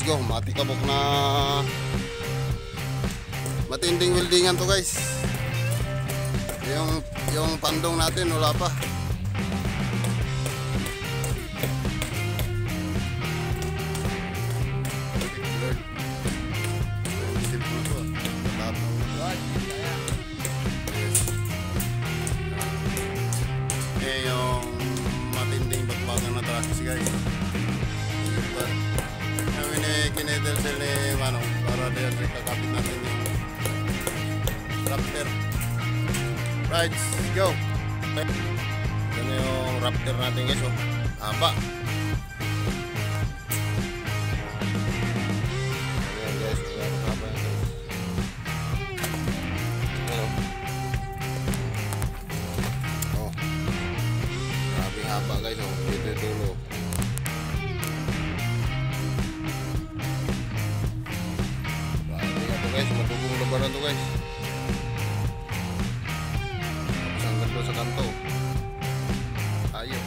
go. Matikabok na matinding weldingan to guys. Yung pandong natin wala pa. Yung matinding bagbagan na tracks guys. Yung kinedelsel ni Manong para diyan kakapit natin yung Raptor. Right, go! Ito na yung Raptor natin guys, oh. Haba. Ayan guys, haba yan guys. Oh. Grabe haba guys, oh. Dito dulo. Grabe nga to guys, matugong labanan to guys. Sa kanto ayo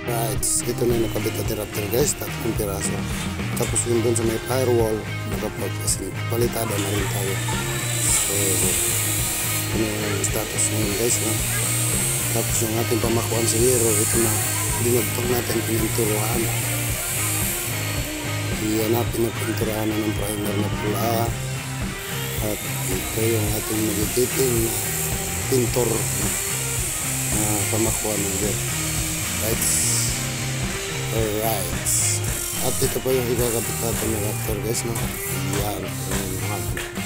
right, ito na nakabit na Raptor guys, 3 piraso. Tapos yun dun sa may firewall nakapag kasi palitada na rin tayo. So ano yung status ngayon guys, no? Tapos yung ating pamakuan sa hero, ito na dinagpag natin pininturahan. Iyanapin na pinturahan ng primer na pula. At ito yung ating magiging pintor na pamakuan ng gear. Right. Alright. At ito po yung ikakabit natin ng Raptor guys, no? Yan.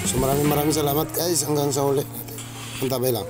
So maraming salamat guys. Hanggang sa uli. Antabay lang.